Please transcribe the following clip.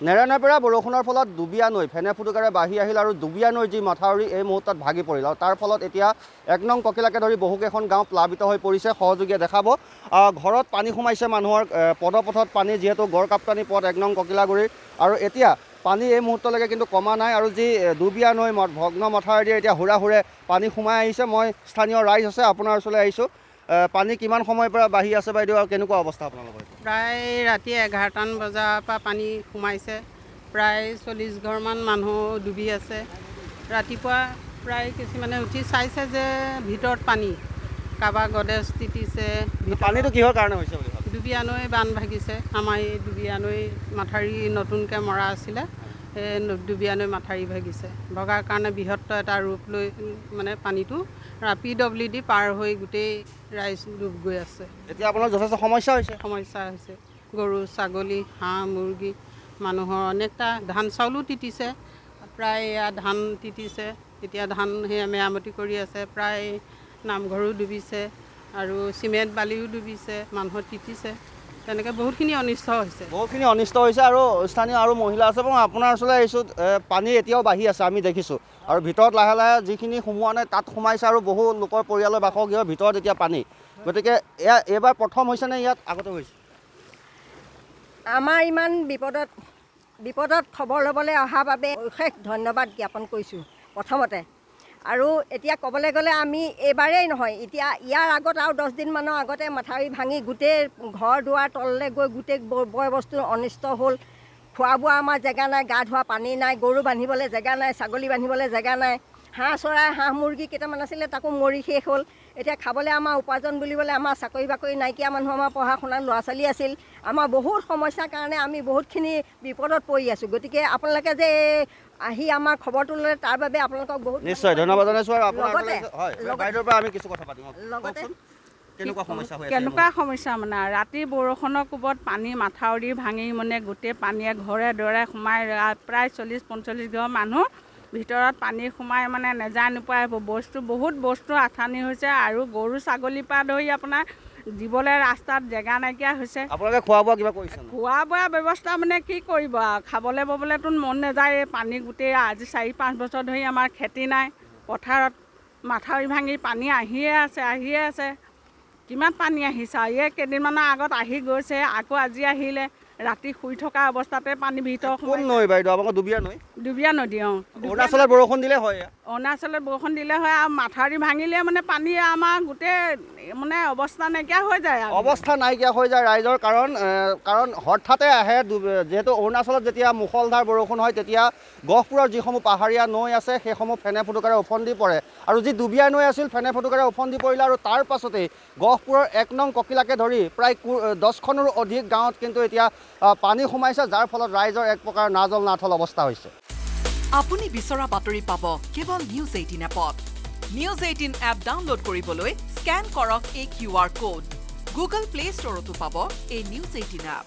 নেৰানেপেৰা বৰষুণৰ ফলত দুবিয়া নৈ ফেনে ফুটুকাৰে বাঢ়ি আহিল আৰু দুবিয়া নৈৰ যি মথাউৰি এই মুহূৰ্তত ভাগি পৰিল আৰু তাৰ ফলত এতিয়া ১ নং ককিলাকে ধৰি বহুকেইখন গাঁও প্লাবিত হৈ পৰিছে। সহযোগীয়ে দেখাব ঘৰত পানী সোমাইছে মানুহৰ পদপথত পানী, যিহেতু গড়কাপ্তানি পথ ১ নং ককিলাগুৰিৰ, আৰু এতিয়া পানী এই মুহূৰ্তলৈকে কিন্তু কমা নাই আৰু যি দুবিয়া নৈ ভগ্ন মথাউৰি এতিয়া হুৰাহুৰে পানী সোমাই আহিছে। মই স্থানীয় ৰাইজ আছে আপোনাৰ ওচৰলৈ আহিছোঁ। পানী কিমান সময়ৰ পৰা বাঢ়ি আছে বাইদেউ আৰু কেনেকুৱা অৱস্থা আপোনালোকৰ? প্ৰায় ৰাতি 11টামান বজাৰ পৰা পানী সোমাইছে। প্ৰায় 40 ঘৰমান মানুহ ডুবি আছে। ৰাতিপুৱা প্ৰায় কিছুমানে উঠি চাইছে যে ভিতৰত পানী, কাৰোবাৰ গডেজ তিতিছে। পানীটো কিহৰ কাৰণে হৈছে বুলি ভাবে? দুবিয়া নৈ বান্ধ ভাগিছে। আমাৰ এই দুবিয়া নৈ মাথাউৰি নতুনকৈ মৰা আছিলে, এই দুবিয়া নৈ মাথাউৰি ভাগিছে। ভগাৰ কাৰণে বৃহত্তৰ এটা ৰূপ লৈ মানে পানীটো PWD পাৰ হৈ গোটেই ৰাইজ ডুব গৈ আছে। এতিয়া আপোনাৰ যথেষ্ট সমস্যা হৈছে। গৰু, ছাগলী, হাঁহ, মুৰ্গী, মানুহৰ অনেকটা ধান চাউলো তিতিছে। প্ৰায় এয়া ধান তিতিছে। এতিয়া ধান সেয়া মেৰামতি কৰি আছে। প্ৰায় নামঘৰো ডুবিছে আৰু চিমেণ্ট বালিও ডুবিছে, মানুহৰ তিতিছে। তেনেকৈ বহুতখিনি অনিষ্ট হৈছে। আৰু স্থানীয় আৰু মহিলা আছে। মই আপোনাৰ ওচৰলৈ আহিছোঁ। পানী এতিয়াও বাঢ়ি আছে, আমি দেখিছোঁ, আৰু ভিতৰত লাহে লাহে যিখিনি সোমোৱা নাই তাত সোমাইছে আৰু বহু লোকৰ পৰিয়ালৰ বাসগৃহৰ ভিতৰত এতিয়া পানী। গতিকে এইবাৰ প্ৰথম হৈছে নে ইয়াত আগতে হৈছে? আমাৰ ইমান বিপদত খবৰ ল'বলৈ অহাৰ বাবে অশেষ ধন্যবাদ জ্ঞাপন কৰিছোঁ প্ৰথমতে। আৰু এতিয়া ক'বলৈ গ'লে আমি এইবাৰেই নহয়, এতিয়া ইয়াৰ আগত আৰু 10 দিনমানৰ আগতে মাথাউৰি ভাঙি গোটেই ঘৰ দুৱাৰ তললৈ গৈ গোটেই বয় বস্তু অনিষ্ট হ'ল। খোৱা বোৱা আমাৰ জেগা নাই, গা ধোৱা পানী নাই, গৰু বান্ধিবলৈ জেগা নাই, ছাগলী বান্ধিবলৈ জেগা নাই, হাঁহ মুৰ্গী কেইটামান আছিলে তাকো মৰি শেষ হ'ল। এতিয়া খাবলৈ আমাৰ উপাৰ্জন বুলিবলৈ আমাৰ চাকৰি বাকৰি নাইকিয়া মানুহ, আমাৰ পঢ়া শুনাৰ ল'ৰা ছোৱালী আছিল। আমাৰ বহুত সমস্যাৰ কাৰণে আমি বহুতখিনি বিপদত পৰি আছোঁ। গতিকে আপোনালোকে যে আহি আমাৰ খবৰটো ল'লে তাৰ বাবে আপোনালোকক বহুত নিশ্চয় ধন্যবাদ জনাইছোঁ। কেনেকুৱা সমস্যা মানে ৰাতি বৰষুণৰ কোবত পানী মাথাউৰি ভাঙি মানে গোটেই পানীয়ে ঘৰে দৰে সোমাই প্ৰায় 40-45 ঘৰ মানুহ ভিতৰত পানী সোমাই মানে নেজানোপাই বহুত বস্তু আথানি হৈছে আৰু গৰু ছাগলীৰ পৰা ধৰি আপোনাৰ দিবলৈ ৰাস্তাত জেগা নাইকিয়া হৈছে। আপোনালোকে খোৱা বোৱা কিবা কৰিছে? খোৱা বোৱা ব্যৱস্থা মানে কি কৰিব আৰু, খাবলৈ ববলৈতো মন নাযায়। পানী গোটেই আজি 4-5 বছৰ ধৰি আমাৰ খেতি নাই। পথাৰত মাথাউৰি ভাঙি পানী আহিয়ে আছে। কিমান পানী আহিছে, এই কেইদিনমানৰ আগত আহি গৈছে, আকৌ আজি আহিলে। ৰাতি শুই থকা অৱস্থাতে পানী ভিতৰত কোন নৈ বাইদেউ? আপোনালোকৰ দুবিয়া নৈ? দুবিয়া নদী। অৰুণাচলত বৰষুণ দিলে হয় আৰু মাথাউৰি ভাঙিলে মানে পানী আমাৰ গোটেই মানে অৱস্থা নাইকিয়া হৈ যায় ৰাইজৰ। কাৰণ হঠাতে আহে, যিহেতু অৰুণাচলত যেতিয়া মুষলধাৰ বৰষুণ হয় তেতিয়া গহপুৰৰ যিসমূহ পাহাৰীয়া নৈ আছে সেইসমূহ ফেনে ফুটুকাৰে ওফন্দি পৰে, আৰু যি দুবিয়া নৈ আছিল ফেনে ফুটুকাৰে ওফন্দি পৰিলে, আৰু তাৰ পাছতেই গহপুৰৰ ১ নং ককিলাকে ধৰি প্ৰায় 10খনৰো অধিক গাঁৱত কিন্তু এতিয়া পানী সোমাইছে, যাৰ ফলত ৰাইজৰ এক প্ৰকাৰ নাজল নাথল অৱস্থা হৈছে। আপুনি বিচৰা বাতৰি পাব কেৱল নিউজ 18 এপত। নিউজ 18 এপ ডাউনলোড কৰিবলৈ স্কেন কৰক এই QR কোড। গুগল প্লে ষ্টৰতো পাব এই নিউজ 18 এপ।